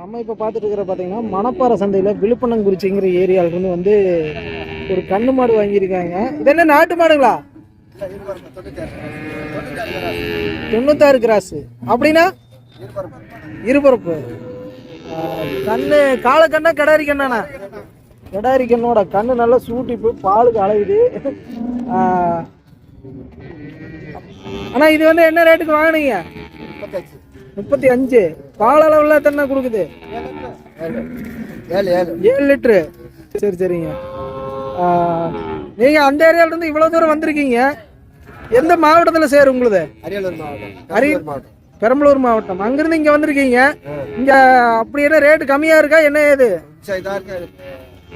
நம்ம இப்போ பார்த்துட்டு இருக்கிற பார்த்தீங்கன்னா மணப்பாறை சந்தையில் விழுப்பனங்குறிச்சிங்கிற ஏரியாவிலிருந்து வந்து ஒரு கண்ணு மாடு வாங்கியிருக்காங்க. இது என்ன நாட்டு மாடுங்களா? 96 கிராஸ் அப்படின்னா இருபரப்பு கண்ணு. கால கண்ணா கிடாரி கண்ணாண்ணா? கிடாரி கண்ணோட கண்ணு நல்லா சூட்டிப்பு பாலுக்கு அழகுது. ஆனா இது வந்து என்ன ரேட்டுக்கு வாங்கினீங்க? 35. பால் அளவுல எத்தனை கொடுக்குது? 7 லிட்டரு. சரி சரிங்க. நீங்க அந்த ஏரியால இருந்து இவ்வளவு தூரம் வந்திருக்கீங்க. எந்த மாவட்டத்துல சேரும் உங்களுது? பெரம்பலூர் மாவட்டம். அங்கிருந்து இங்க வந்திருக்கீங்க. இங்க அப்படி என்ன ரேட்டு கம்மியா இருக்கா என்ன ஏது?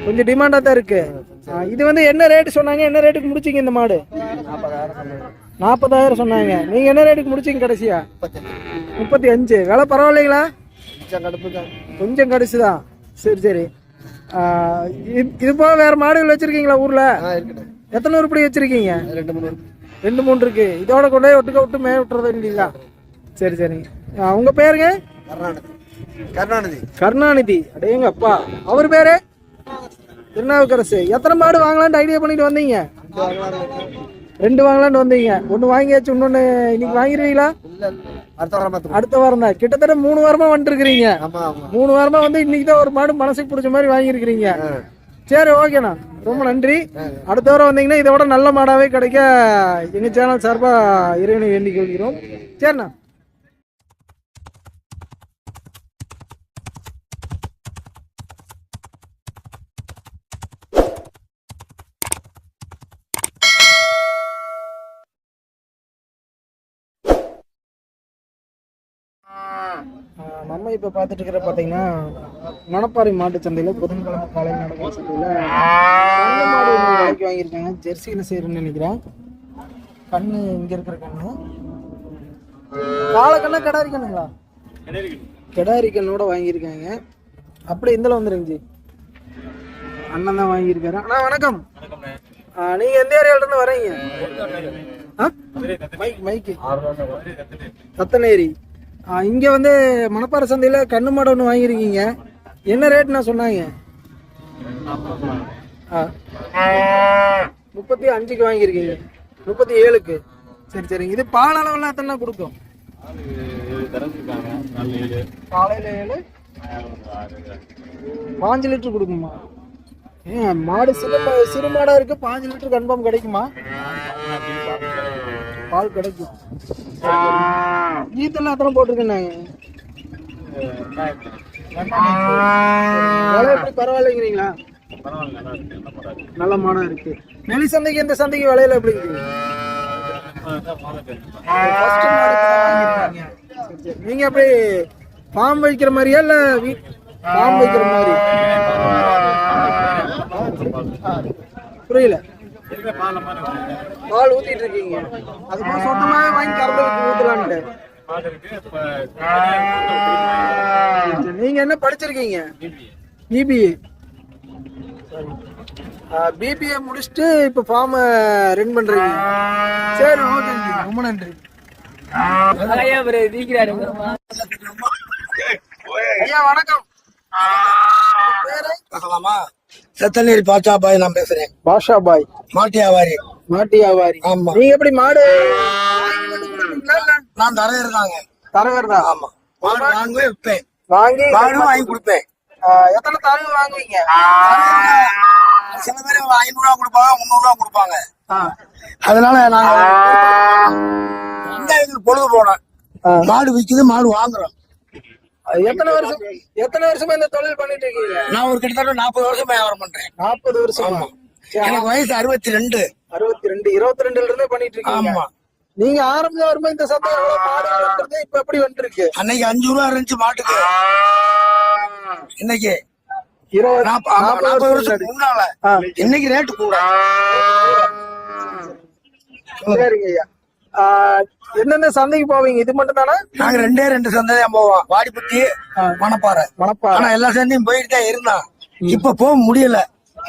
கொஞ்சம் டிமாண்டா தான் இருக்கு. இது வந்து என்ன ரேட்டு சொன்னாங்க? என்ன ரேட்டுக்கு முடிச்சீங்க இந்த மாடு? 40,000 சொன்னாங்க. நீங்க என்ன ரேட்டுக்கு முடிச்சீங்க கடைசியா? 35. விலை பரவாயில்லைங்களா? கொஞ்சம் கடைசிதான். சரி சரி. இது போக வேற மாடுகள் வச்சிருக்கீங்களா ஊர்ல? எத்தனை உருப்படி வச்சிருக்கீங்க? 2-3 இருக்கு. இதோட கொண்டே ஒட்டுக்க விட்டு மே விட்டுறது இல்லைங்களா? சரி சரிங்க. உங்க பேருங்க? கருணாநிதி. அடேங்க அப்பா. அவர் பேரு? திருநாவுக்கரசு. எத்தனை மாடு வாங்கலான்னு ஐடியா பண்ணிட்டு வந்தீங்க? 2 வாங்கலான்னு வந்தீங்க. 1 வாங்கியாச்சு. இன்னொன்னு இன்னைக்கு வாங்கிருவீங்களா? அடுத்த வாரம் தான். கிட்டத்தட்ட 3 வாரமா வந்துருக்கீங்க. 3 வாரமா வந்து இன்னைக்கு தான் ஒரு மாடு மனசுக்கு பிடிச்ச மாதிரி வாங்கிருக்கீங்க. சரி ஓகேண்ணா, ரொம்ப நன்றி. அடுத்த வாரம் வந்தீங்கன்னா இதை விட நல்ல மாடாவே கிடைக்க எங்க சேனல் சார்பா இறைவனை வேண்டிக் கொள்கிறோம். சரிண்ணா. நம்ம இப்போ பார்த்துட்டு இருக்கிற பார்த்தீங்கன்னா மணப்பாறை மாட்டு சந்தையில் புதன்கிழமை காலை நடக்கிற சந்தையில் கண்ணு மாடு விலைக்கு வாங்கியிருக்காங்க. ஜெர்சியில் சேருன்னு நினைக்கிறேன். கண்ணு இங்கே இருக்கிற கண்ணு காலை கண்ணா கிடாரி கண்ணுங்களா? கிடாரி கண்ணோட வாங்கியிருக்காங்க. அப்படி இதில் வந்துருந்துச்சு. அண்ணன் தான் வாங்கியிருக்காரு. அண்ணா வணக்கம். நீங்கள் எந்த ஏரியாவிலேருந்து வரீங்க? மைக்கு கத்தனேரி. இங்கே வந்து மணப்பாறை சந்தையில் கண்ணு மாடு ஒன்று வாங்கியிருக்கீங்க. என்ன ரேட்னா சொன்னாங்க? 35க்கு வாங்கியிருக்கீங்க. 37க்கு. சரி சரி. இது பால் அளவுலாம் எத்தனை கொடுக்கும்? காலையில் 7, 5 லிட்டர் கொடுக்குமா? மாடு சிறு மாடாக இருக்குது. 5 லிட்டர் கன்ஃபார்ம் கிடைக்குமா? பால் கிடைக்கும். ஈத்தெல்லாம் எத்தனை போட்டிருக்கேன்னாங்க? விலை எப்படி பரவாயில்லைங்கிறீங்களா? நல்ல மாடா இருக்கு. வெளி சந்தைக்கு இந்த சந்தைக்கு விலையில எப்படி இருக்கு? நீங்க எப்படி ஃபார்ம் வைக்கிற மாதிரியா இல்ல ஃபார்ம் வைக்கிற மாதிரி? புரியல. பால் ஊத்திட்டு இருக்கீங்க. அதுக்கு சொந்தமாவே வாங்கி கறந்து ஊத்தலான்ட்டு. நீங்க என்ன படிச்சிருக்கீங்க? பிபிஏ. பிபிஏ முடிச்சுட்டு இப்ப ஃபார்ம் ரன் பண்றீங்க. சரி ஓகே, ரொம்ப நன்றி. ஐயா வணக்கம். செத்தநேரி பாஷா பாய் நான் பேசுறேன். பாஷா பாய். மாட்டு வியாபாரி. மாட்டு வியாபாரி. ஆமா. நீங்க எப்படி மாடு? நான் தரகர் தாங்க. தரகர் தான். ஆமா. மாடு வாங்குவேன், விற்பேன். வாங்கி மாடும் வாங்கி கொடுப்பேன். எத்தனை தரகு வாங்குவீங்க? சில பேர் 500 ரூபா கொடுப்பாங்க, 300 ரூபா கொடுப்பாங்க. அதனால நாங்க பொழுது போனேன். மாடு விக்குது, மாடு வாங்குறோம். எத்தனை வருஷமா இந்த தொழில் பண்ணிட்டு இருக்கீங்க? நான் ஒரு கிட்டத்தட்ட 40 வருஷமா வியாபாரம் பண்றேன். 40 வருஷமா? எனக்கு வயசு 62. 22ல இருந்தே பண்ணிட்டு இருக்கீங்க. ஆமா. நீங்க ஆரம்பத்துல வரும்போது இந்த சந்தை எவ்வளவு மாடு வந்துருக்கு, இப்ப எப்படி வந்துருக்கு? அன்னைக்கு 5 ரூபா இருந்துச்சு மாட்டுக்கு. இன்னைக்கு 40 வருஷம் முன்னால இன்னைக்கு ரேட்டு கூட. சரிங்க ஐயா. என்னென்ன சந்தைக்கு போவீங்க? இது மட்டும் தானே? நாங்க 2 சந்தை தான் போவோம். வாடிப்பட்டி, மணப்பாறை. ஆனா எல்லா சந்தையும் போயிட்டு தான் இருந்தான். இப்ப போக முடியல.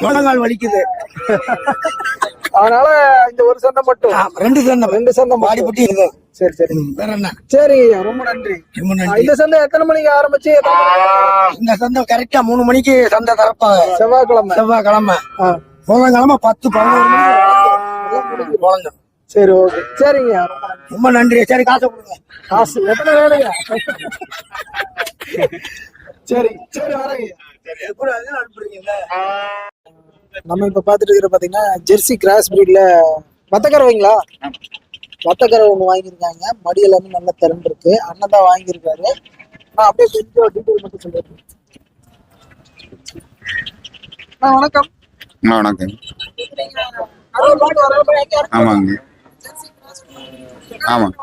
முழங்கால் வலிக்குது. அதனால இந்த ஒரு சந்தை மட்டும். ரெண்டு சந்தை மட்டும். வாடிப்பட்டி இருக்கும். சரி சரி. வேற என்ன? சரி ஐயா, ரொம்ப நன்றி. ரொம்ப நன்றி. இந்த சந்தை எத்தனை மணிக்கு ஆரம்பிச்சு இந்த சந்தை கரெக்டா 3 மணிக்கு சந்தை திறப்பாங்க. செவ்வாய்க்கிழமை. புதன்கிழமை 10-11 மணிக்கு குழந்தைம். சரி ஓகே. சரிங்க, ரொம்ப நன்றி. சரி, காசை கொடுங்க. காசு எத்தனை வேணுங்க? சரி சரி, வரேங்க. நம்ம இப்ப பாத்துட்டு இருக்கிற பாத்தீங்கன்னா ஜெர்சி கிராஸ் பிரீட்ல வத்தக்கறவைங்களா? வத்தக்கறவை ஒண்ணு வாங்கியிருக்காங்க. மடி எல்லாமே நல்லா திறந்து இருக்கு. அண்ணன் தான் வாங்கியிருக்காரு. நான் அப்படியே கொஞ்சம் டீட்டெயில் மட்டும் சொல்லிடுறேன். வணக்கம். வணக்கம். ஆமாங்க. ஆமாம்,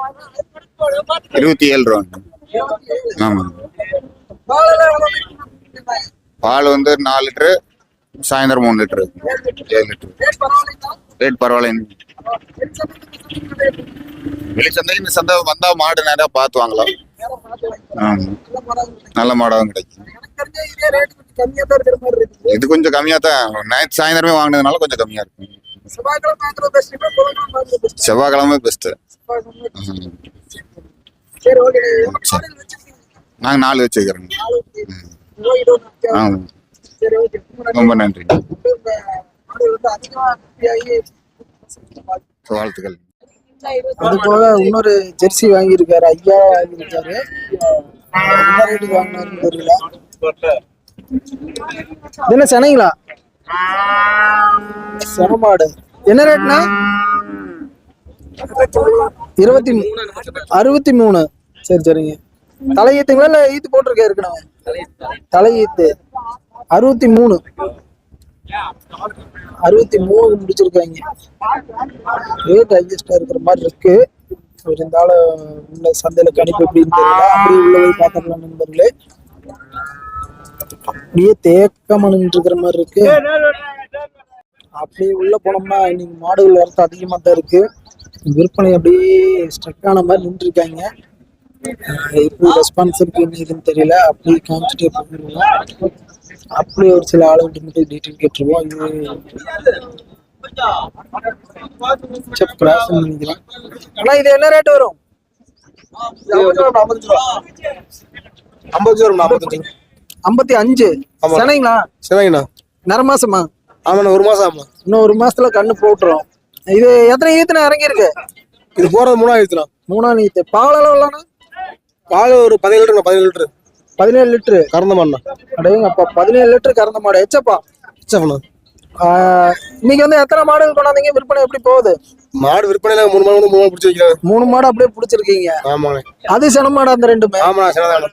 27 ரூபாங்க. ஆமாங்க. பால் வந்து 4 லிட்டரு, சாயந்தரம் 3 லிட்டரு, 7 லிட்டரு. ரேட் பரவாயில்லைங்க. வெளிச்சந்தைக்கு இந்த சந்தை வந்தா மாடு நேரா பார்த்து வாங்கலாம். ஆமாம், நல்ல மாடாகவும் கிடைக்கும். இது கொஞ்சம் கம்மியா தான். நைட் சாயந்தரமே வாங்கினதுனால கொஞ்சம் கம்மியா இருக்கும். செவ்வாய்க்கிழமை பெஸ்ட். நாங்க 4 வச்சுக்கிறோங்க. ஆமாம், ரொம்ப நன்றி. வாழ்த்துக்கள். அது போக இன்னொரு ஜெர்சி வாங்கியிருக்காரு. ஐயா வாங்கியிருக்காரு. என்ன ரேட்டுக்கு வாங்கினாருன்னு தெரியல. என்ன சென்னைங்களா? செனமாடு என்ன ரேட்னா? 63. சரி சரிங்க. தலையீத்துங்களா இல்ல ஈத்து போட்டிருக்கேன் இருக்கணும்? தலையீத்து 63 முடிச்சிருக்காங்க. ரேட் ஹையஸ்டா இருக்கிற மாதிரி இருக்கு. இருந்தாலும் உள்ள சந்தையில கணிப்பு எப்படின்னு தெரியல. அப்படியே உள்ள போய் பார்த்துக்கலாம் நண்பர்களே. அப்படியே தேக்கமா நின்று இருக்கிற மாதிரி இருக்கு. அப்படியே உள்ள போனோம்னா இன்னைக்கு மாடுகள் வரத்து அதிகமா தான் இருக்கு. விற்பனை அப்படியே ஸ்ட்ரக் ஆன மாதிரி நின்று இருக்காங்க. எப்படி ரெஸ்பான்ஸ் இருக்குன்னு தெரியல. அப்படியே காமிச்சிட்டே போயிருவோம். அப்படியே ஒரு சில ஆளுகிட்ட மட்டும் டீட்டெயில் கேட்டுருவோம். நினைக்கிறேன். ஆனா இது என்ன ரேட் வரும்? 55. சென்னைங்களா? சரிங்கண்ணா. நிற மாசமா? ஆமாண்ணா, 1 மாசம் ஆமா. இன்னும் 1 மாசத்துல கண்ணு போட்டுரும். இது எத்தனை ஈத்துனா இறங்கி இருக்கு? இது போறது 3 3 ஈத்து. பால் அளவுலானா? பால் ஒரு 17 லிட்டர். 17 லிட்டரு கறந்த மாடுண்ணா. அடையங்க அப்பா, 17 லிட்டரு கறந்த மாடு. எச்சப்பா இன்னைக்கு வந்து எத்தனை மாடுகள் கொண்டாந்தீங்க? விற்பனை எப்படி போகுது? மாடு விற்பனையில 3 மாடு 3 பிடிச்சி வைக்கிறாங்க. 3 மாடு அப்படியே பிடிச்சிருக்கீங்க. ஆமாண்ணே. அது சென மாடு அந்த ரெண்டுமே? ஆமாண்ணா, சின்னதாண்ணா.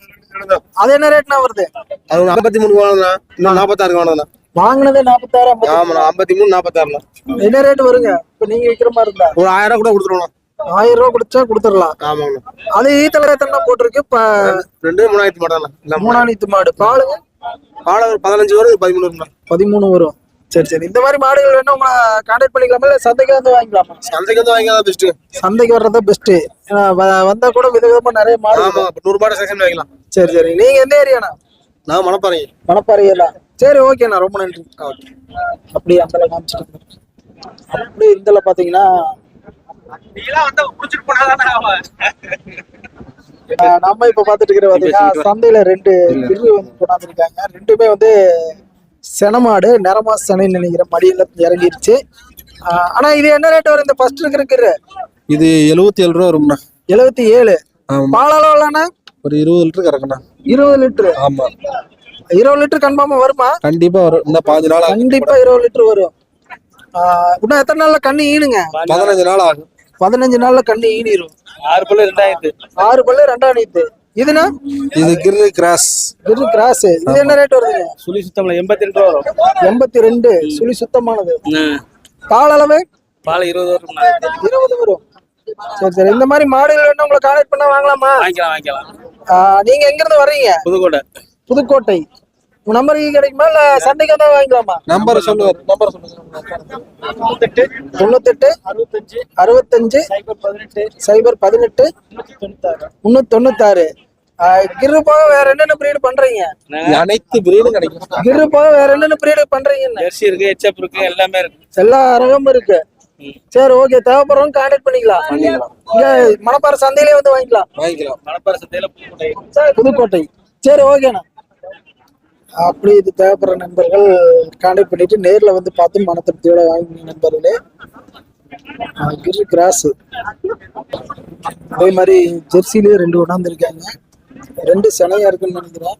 அது என்ன ரேட்னா வருது? அது 53 வேணும்ண்ணா. இன்னும் 46 வேணும்ண்ணா. வாங்கினதே 46. ஆமாண்ணா, 53 46ண்ணா. என்ன ரேட் வருங்க இப்ப நீங்க விற்கிற மாதிரி இருந்தா? ஒரு 1000 கூட கொடுத்துருவோம். 1000 ரூபா கொடுத்தா கொடுத்துடலாம். ஆமாங்கண்ணா. அது ஈத்தல எத்தனை போட்டிருக்கு? 2 3 மாடு தானே. 3 மாடு. பாலுங்க? பால் ஒரு 15 வரும், 13 வரும்ண்ணா. 13 வரும். சரி சரி. இந்த மாதிரி மாடுகள் வேணும் உங்களை கான்டாக்ட் பண்ணிக்கலாமா இல்ல சந்தைக்கு வந்து வாங்கிக்கலாமா? சந்தைக்கு வந்து வாங்கிக்கலாம் பெஸ்ட். சந்தைக்கு வர்றதா பெஸ்ட். வந்தா கூட விதவிதமா நிறைய மாடு. ஆமா, 100 மாடு செக்ஷன் வாங்கிக்கலாம். சரி சரி. நீங்க எந்த ஏரியாண்ணா? நான் மணப்பாறை. மணப்பாறையா? சரி ஓகேண்ணா, ரொம்ப நன்றி. அப்படியே அந்த காமிச்சிட்டு அப்படியே இந்த பாத்தீங்கன்னா நம்ம இப்ப பாத்துட்டு இருக்கிற பாத்தீங்கன்னா சந்தையில 2 பிரிவு வந்து கொண்டாந்துருக்காங்க. ரெண்டுமே வந்து செனமாடு. நிறமா செனைன்னு நினைக்கிற மடியில இறங்கிருச்சு. ஆனா இது என்ன ரேட் வரும்? இந்த ஃபர்ஸ்ட் இருக்கிற இது 77 ரூபா வரும்ண்ணா. 77. பால் அளவுலானா? ஒரு 20 லிட்டர் கறக்குண்ணா. 20 லிட்டரு? ஆமா, 20 லிட்டர் கன்ஃபார்மா வருமா? கண்டிப்பா வரும். இன்னும் 15 நாள் கண்டிப்பா 20 லிட்டர் வரும். இன்னும் எத்தனை நாள்ல கண்ணு ஈனுங்க? 15 நாள் ஆகும். 15 நாள்ல கண்ணு ஈனிரும். 6 பல்லு 2 6 பல்லு 2 இதுனா? இது கிர்ரு கிராஸ். கிர்ரு கிராஸ். இது என்ன ரேட் வருதுங்க? சுழி சுத்தம்ல 82 ரூபா வரும். 82 சுழி சுத்தமானது. பால் அளவு? பால் 20 வரும். 20 வரும். சரி சரி. இந்த மாதிரி மாடுகள் வேணும் உங்களை கான்டாக்ட் பண்ணா வாங்கலாமா? வாங்கிக்கலாம். நீங்க எங்க இருந்து வர்றீங்க? புதுக்கோட்டை. உங்க நம்பர் கிடைக்குமா இல்ல சண்டைக்கு வந்தா வாங்கிக்கலாமா? நம்பர் சொல்லுங்க. 98 65 018 396. கிர்ரு போக வேற என்னென்ன பிரீடு பண்றீங்க? அனைத்து பிரீடும் கிடைக்கும். கிர்ரு போக வேற என்னென்ன பிரீடு பண்றீங்க? ஜெர்சி இருக்கு, ஹெச்எப் இருக்கு, எல்லாமே இருக்கு. எல்லா ரகமும் இருக்கு. சரி ஓகே, தேவைப்படுறவங்க கான்டாக்ட் பண்ணிக்கலாம். இங்க மணப்பாறை சந்தையிலே வந்து வாங்கிக்கலாம். மணப்பாறை சந்தையில புதுக்கோட்டை. சரி ஓகேண்ணா. அப்படி இது தேவைப்படுற நண்பர்கள் கான்டாக்ட் பண்ணிட்டு நேர்ல வந்து பார்த்து மன திருப்தியோட வாங்கி நண்பர்களே. கிரி கிராஸ் அதே மாதிரி ஜெர்சிலேயே 2 கொண்டாந்துருக்காங்க. 2 சினையா இருக்குன்னு நினைக்கிறேன்.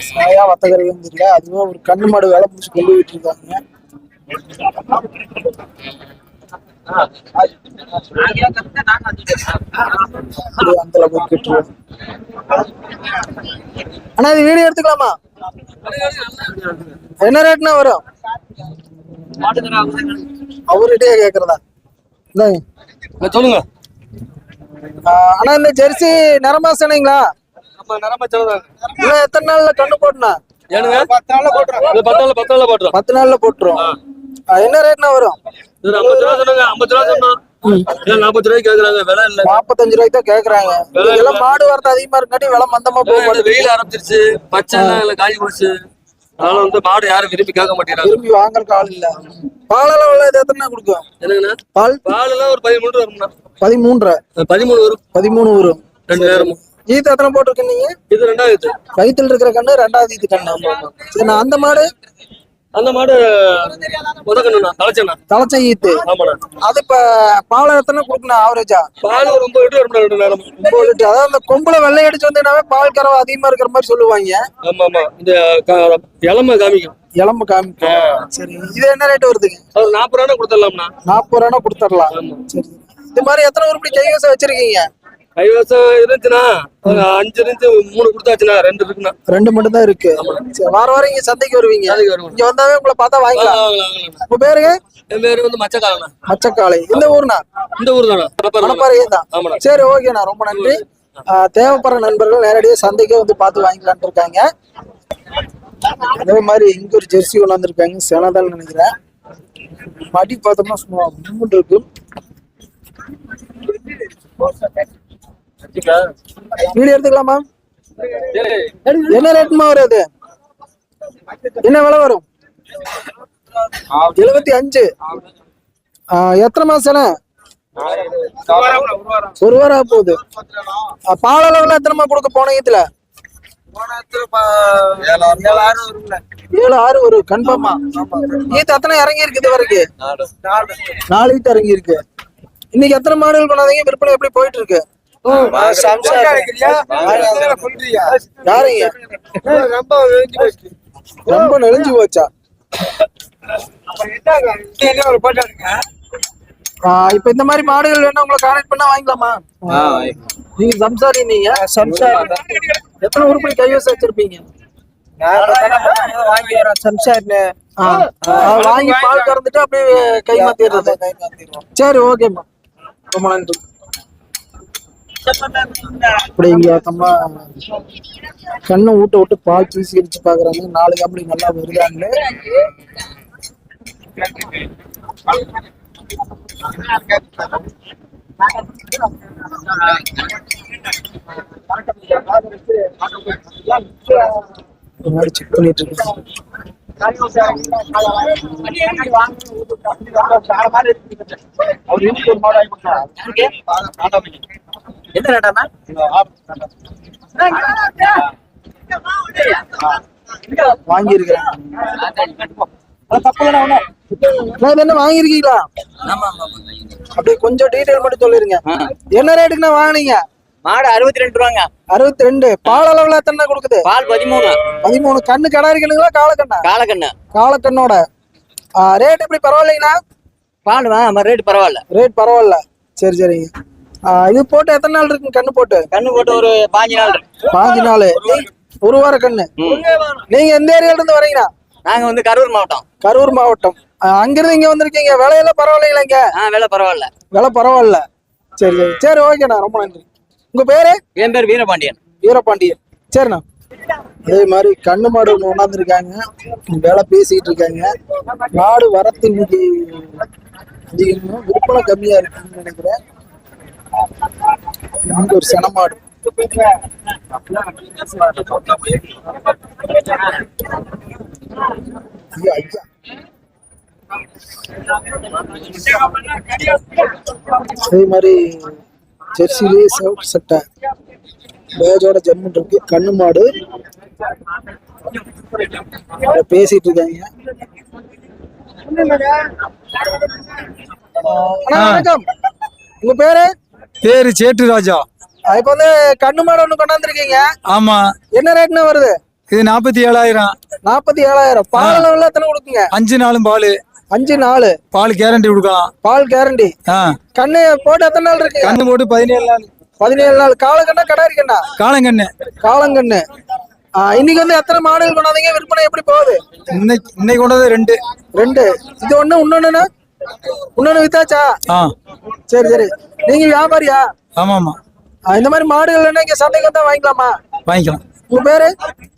சினையா வத்தகரையும் தெரியல. அதுவும் ஒரு கண்ணு மாடு வேலை பிடிச்சி கொண்டு போயிட்டு இருக்காங்க. அந்த அளவுக்கு கேட்டுருவோம். அண்ணா இது வீடியோ எடுத்துக்கலாமா? என்ன ரேட்னா வரும்? அவர்கிட்டயே கேக்குறதா? சொல்லுங்க. ஆனா இந்த ஜெர்சி நிறமா சொன்னீங்களா? இன்னும் எத்தனை நாள்ல கண்ணு போட்டுனா? 10 நாள்ல போட்டுரும். 10 நாள்ல போட்டுரும். என்ன ரேட்னா வரும்? 50 ரூபா சொன்னாங்க. 50 ரூபா சொன்னோம். 40 ரூபாய்க்கு கேக்குறாங்க. விலை இல்ல. 45 ரூபாய்க்கு தான் கேக்குறாங்க. இதெல்லாம் மாடு வரது அதிகமா இருக்காட்டி விலை மந்தமா போகும். வெயில் ஆரம்பிச்சிருச்சு. பச்சை எல்லாம் காஞ்சி போச்சு. அதனால வந்து மாடு யாரும் விரும்பி கேட்க மாட்டேங்கிறாங்க. விரும்பி வாங்கறதுக்கு ஆள் இல்ல. பாலெல்லாம் விலை இது எத்தனை கொடுக்கும்? என்னங்கண்ணா? பால் எல்லாம் ஒரு 13 வரும்ண்ணா. 13 வரும். 13 வரும். 2 நேரமும். ஈத்து எத்தனை போட்டிருக்கு நீங்க? இது 2வது. வயித்துல இருக்கிற கண்ணு 2வது ஈத்து கண்ணு. சரி, நான் அந்த மாடு முதக்கண்ணுண்ணா. தலைச்ச ஈத்து. ஆமாண்ணா. அது இப்ப பால் எத்தனை கொடுக்கணும் ஆவரேஜா? பால் ஒரு 9 லிட்டர் வரும்ண்ணா. 2 நேரம் 9 லிட்டர். அதாவது அந்த கொம்புல வெள்ளை அடிச்சு வந்தீங்கன்னாவே பால் கறவை அதிகமா இருக்கிற மாதிரி சொல்லுவாங்க. ஆமா. இந்த இளம காமிக்கும். இளம்பு காமிக்கும். சரி, இது என்ன ரேட் வருதுங்க? ஒரு 40 ரூபா கொடுத்துடலாம்ண்ணா. 40 ரூபா கொடுத்துடலாம். சரி, இது மாதிரி எத்தனை உருப்படி கைவசம் வச்சிருக்கீங்க? கைவசம் இருந்துச்சுன்னா 5 இருந்து 3 கொடுத்தாச்சுன்னா 2 இருக்குண்ணா. 2 மட்டும் தான் இருக்கு. சரி, வாரம் இங்க சந்தைக்கு வருவீங்க. இங்க வந்தாவே உங்களை பார்த்தா வாங்கிக்கலாம். உங்க பேருங்க? என் பேரு வந்து மச்சக்காலண்ணா. மச்சக்காலை. இந்த ஊர்னா? இந்த ஊர் தானா? மணப்பாறையே தான். சரி ஓகேண்ணா, ரொம்ப நன்றி. தேவைப்படுற நண்பர்கள் நேரடியா சந்தைக்கே வந்து பார்த்து வாங்கிக்கலான் இருக்காங்க. அதே மாதிரி இங்க ஒரு ஜெர்சி கொண்டு வந்திருக்காங்க. செனதான் நினைக்கிறேன். மடி பார்த்தோம்னா சும்மா இருக்கு. வீடியோ எடுத்துக்கலாமா? என்ன ரேட்மா வரும் அது? என்ன விலை வரும்? 75. எத்தனை மாசம்? 1 வாரம் போகுது. பால் அளவுல எத்தனைமா கொடுக்க போன இதுல? 7-6 வரும் கன்ஃபார்மா. ஈத்து எத்தனை இறங்கி இருக்கு இது வரைக்கும்? 4 ஈத்து இறங்கி இருக்கு. இன்னைக்கு எத்தனை மாடுகள் கொண்டாதீங்க? விற்பனை எப்படி போயிட்டு இருக்கு? ரொம்ப நெளிஞ்சு போச்சா? இப்ப இந்த மாதிரி மாடுகள் வேணா உங்களை கான்டாக்ட் பண்ணா வாங்கிக்கலாமா? நீங்க சம்சாரி. நீங்க சம்சாரி எத்தனை உருப்படி கைவசம் வச்சிருப்பீங்க? வாங்கி பால் கறந்துட்டு அப்படியே கை மாத்திடுறது. சரி ஓகேம்மா, ரொம்ப நன்றி. அப்படி இங்க பார்த்தோம்னா கண்ணை ஊட்ட விட்டு பால் பீசி அடிச்சு பாக்குறாங்க. 4 அப்படி நல்லா வருதாங்களே. செக் பண்ணிட்டு இருக்கேன். வாங்கியிருக்கிறேன். என்ன வாங்கிருக்கீங்களா? அப்படியே கொஞ்சம் டீடைல் மட்டும் சொல்லிருங்க. என்ன ரேட்டுக்குண்ணா வாங்கினீங்க? மாடு 62 ரூபாங்க. 62. பால் அளவுல எத்தனை கொடுக்குது? பால் 13. 13. கண்ணு கிடாரி கண்ணுங்களா காலக்கண்ணா? காலக்கண்ணு. காலக்கண்ணோட ரேட் எப்படி பரவாயில்லைங்கண்ணா? பால் ரேட் பரவாயில்ல. ரேட் பரவாயில்ல. சரி சரிங்க. இது போட்டு எத்தனை நாள் இருக்கு கண்ணு போட்டு? கண்ணு போட்டு ஒரு 5 நாள் இருக்கு. 5 நாள். 1 வார கண்ணு. நீங்க எந்த ஏரியால இருந்து வரீங்கண்ணா? நாங்க வந்து கரூர் மாவட்டம். கரூர் மாவட்டம். அங்கிருந்து இங்க வந்திருக்கீங்க. விலையெல்லாம் பரவாயில்லைங்களா? இங்க விலை பரவாயில்ல. விலை பரவாயில்ல. சரி சரி சரி ஓகேண்ணா, ரொம்ப நன்றி. உங்க பேரு? என் பேர் வீரபாண்டியன். வீரபாண்டியன். சரிண்ணா. அதே மாதிரி கண்ணு மாடு ஒன்று கொண்டாந்துருக்காங்க. வேலை பேசிக்கிட்டு இருக்காங்க. மாடு வரத்து இன்னைக்கு அதிகமாக விற்பனை கம்மியா இருக்குன்னு நினைக்கிறேன். இங்க ஒரு சென மாடு. ஐயா ஐயா அதே மாதிரி ஜெர்சிலே சவுட் சட்டை பேஜோட ஜம்முன் இருக்கு. கண்ணு மாடு பேசிட்டு இருக்காங்க. அண்ணா, வணக்கம். உங்க பேரு? பேரு சேட்டு ராஜா. இப்ப வந்து கண்ணு மாடு ஒண்ணு கொண்டாந்துருக்கீங்க. ஆமா. என்ன ரேட்னா வருது? இது 47,000. 47,000. பால் அளவுல எத்தனை கொடுக்குங்க? 5 நாளும் பால். 5 நாள் பால் கேரண்டி கொடுக்கலாம். பால் கேரண்டி. கண்ணு போட்டு எத்தனை நாள் இருக்கு? கண்ணு போட்டு 17 நாள். 17 நாள். காலக்கண்ணா கடாரி கண்ணா? காலங்கண்ணு. காலங்கண்ணு. இன்னைக்கு வந்து எத்தனை மாடுகள் கொண்டாந்தீங்க? விற்பனை எப்படி போகுது? இன்னைக்கு கொண்டது 2. இது ஒண்ணு, இன்னொன்னு வித்தாச்சா? சரி சரி. நீங்க வியாபாரியா? ஆமா ஆமா. இந்த மாதிரி மாடுகள் இங்க சந்தைக்கு வந்தா வாங்கிக்கலாமா? வாங்கிக்கலாம். உங்க பேரு?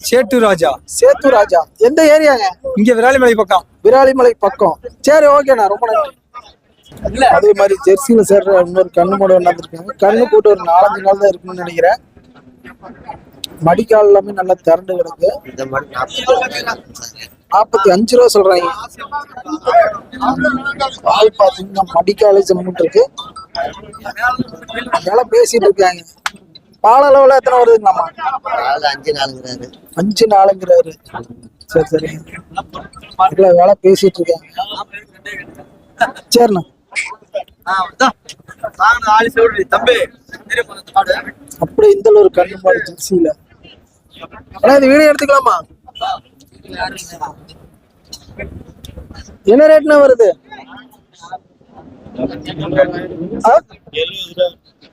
சேட்டு ராஜா. சேத்து ராஜா. எந்த ஏரியாங்க? இங்க விராலிமலை பக்கம். விராலிமலை பக்கம். சரி, ஓகேண்ணா, ரொம்ப நன்றி. அதே மாதிரி ஜெர்சியில சேர்ற இன்னொரு கண்ணு மாடு கொண்டாந்துருக்காங்க. கண்ணு போட்டு ஒரு 4-5 நாள் தான் இருக்குன்னு நினைக்கிறேன். மடிக்கால் எல்லாமே நல்லா திரண்டு கிடக்கு. 45 ரூபா சொல்றாங்க. பால் பாத்தீங்கன்னா மடிக்காலே ஜம்முட்டு இருக்கு. விலை பேசிட்டு இருக்காங்க. பால் அளவுல எத்தனை வருதுங்களாமா? 5 நாளுங்கிறாரு. சரி சரி. இவ்வளவு வேலை பேசிட்டு இருக்காங்க. சரிண்ணா. அப்படி இந்த ஒரு கண்ணு மாடு ஜெர்சியில. ஆனா இது வீடியோ எடுத்துக்கலாமா? என்ன ரேட்னா வருது?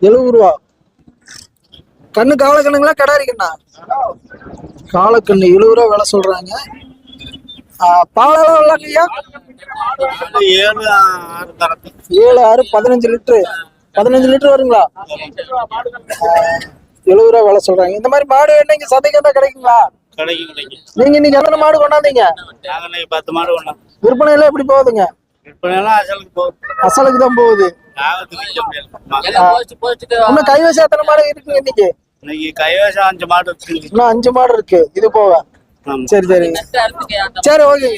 70 ரூபா. கண்ணு கால கண்ணுங்களா கடாரி கண்ணா? காலக்கண்ணு 70 ரூபா விலை சொல்றாங்க. பாலெல்லாம் இல்லையா? 7, 6, 15 லிட்டரு. 15 லிட்டர் வருங்களா? 70 ரூபா விலை சொல்றாங்க. இந்த மாதிரி மாடு வேணும் இங்க சந்தைக்கு வந்தா கிடைக்குங்களா? நீங்க இன்னைக்கு எத்தனை மாடு கொண்டாந்தீங்க? 10 மாடு கொண்டாந்து. விற்பனை எல்லாம் எப்படி போகுதுங்க? அசலுக்கு தான் போகுது. இன்னும் கைவசம் எத்தனை மாடு இருக்குங்க இன்னைக்கு? கைவசம் 5 மாடு இருக்கு. இன்னும் 5 மாடு இருக்கு இது போக. சரி சரி சரி, ஓகே.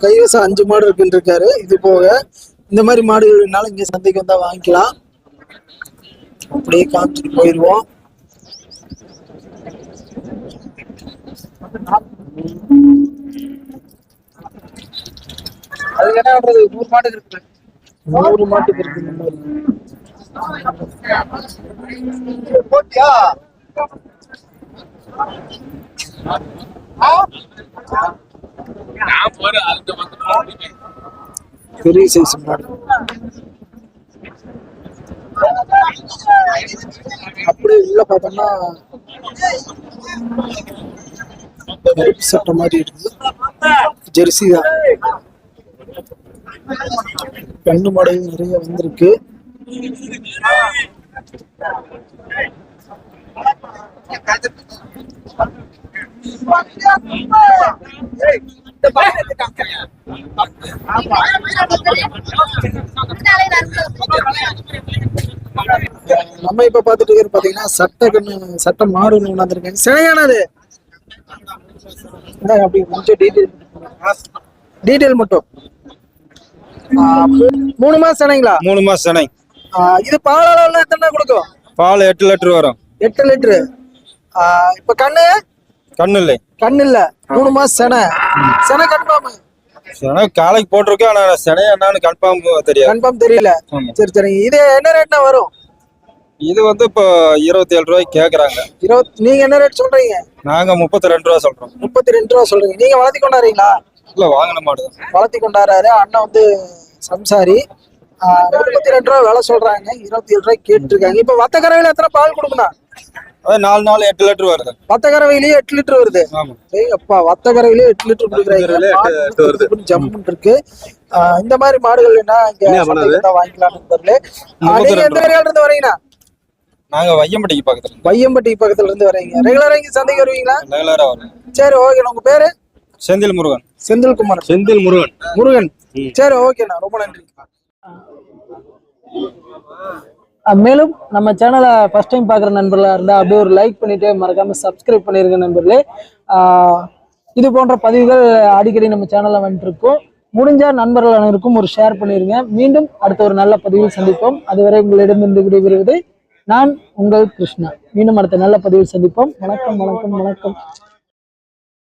கைவசம் 5 மாடு இருக்குன்னு இருக்காரு. இது போக இந்த மாதிரி மாடுகள்னால இங்க சந்தைக்கு வந்தா வாங்கிக்கலாம். அப்படியே காமிச்சிட்டு போயிடுவோம். அதுக்கு என்ன பண்றது? 100 மாட்டுக்கு இருக்கு. 100 மாட்டுக்கு இருக்கு. இந்த மாதிரி பெரிய சைஸ் மாடு. அப்படியே உள்ள பார்த்தோம்னா கருப்பு சட்டை மாதிரி இருக்குது. ஜெர்சி தான். கண்ணு மாடுகள் நிறைய வந்திருக்கு. நம்ம இப்ப பாத்துட்டு இருக்கிறது பாத்தீங்கன்னா சட்ட மாடு ஒண்ணு கொண்டாந்துருக்காங்க. சினையானது அப்படி கொஞ்சம் டீட்டெயில் மட்டும். 3 மாசம் சினைங்களா? 3 மாசம் சினை. இது பால் அளவுல எத்தனை கொடுக்கும்? பால் 8 லிட்டர் வரும். 8 லிட்டரு. இப்ப கண்ணு இல்லை. 3 மாசம் செனை கன்ஃபார்ம். காலைக்கு போட்டிருக்கேன். ஆனா செனை என்னன்னு கன்ஃபார்ம் தெரியல. சரி சரி. இது என்ன ரேட்னா வரும்? இது வந்து இப்போ 27 ரூபாய்க்கு கேக்குறாங்க. நீங்க என்ன ரேட் சொல்றீங்க? நாங்க 32 ரூபா சொல்றோம். 32 ரூபா சொல்றீங்க. நீங்க வளர்த்தி கொண்டாடுறீங்களா? இல்ல, வாங்கின மாடு வளர்த்தி கொண்டாடுறாரு. அண்ணன் வந்து சம்சாரி. 32 ரூபா விலை சொல்றாங்க. 27 ரூபாய்க்கு கேட்டு இருக்காங்க. இப்ப வத்த கறவையில எத்தனை பால் கொடுக்கணும்? 4 நாள் 8 லிட்டர் வருது. வத்த கறவையிலேயே 8 லிட்டர் வருது. அப்பா, வத்த கறவையிலேயே 8 லிட்டர் கொடுக்குறாங்க. ஜம்முன் இருக்கு. இந்த மாதிரி மாடுகள் என்ன வாங்கிக்கலாம். நீங்க எந்த ஏரியால இருந்து வரீங்கன்னா? நாங்க வையம்பட்டி பக்கத்துல இருந்து வரீங்க. ரெகுலரா இங்க சந்தைக்கு வருவீங்களா? ரெகுலரா வரும். சரி, ஓகே. உங்க பேரு? செந்தில் முருகன். செந்தில் முருகன். சரி, ஓகேண்ணா, ரொம்ப நன்றி. மேலும் நம்ம சேனலை ஃபர்ஸ்ட் டைம் பார்க்குற நண்பர்களாக இருந்தால் அப்படியே ஒரு லைக் பண்ணிட்டு மறக்காம சப்ஸ்கிரைப் பண்ணிருங்க நண்பர்களே. இது போன்ற பதிவுகள் அடிக்கடி நம்ம சேனல்ல வந்துட்டு இருக்கோம். முடிஞ்சா நண்பர்கள் அனைவருக்கும் ஒரு ஷேர் பண்ணிருங்க. மீண்டும் அடுத்த ஒரு நல்ல பதிவில் சந்திப்போம். அதுவரை உங்களிடமிருந்து விடைபெறுவது நான் உங்கள் கிருஷ்ணா. மீண்டும் அடுத்த நல்ல பதிவில் சந்திப்போம். வணக்கம் வணக்கம் வணக்கம்.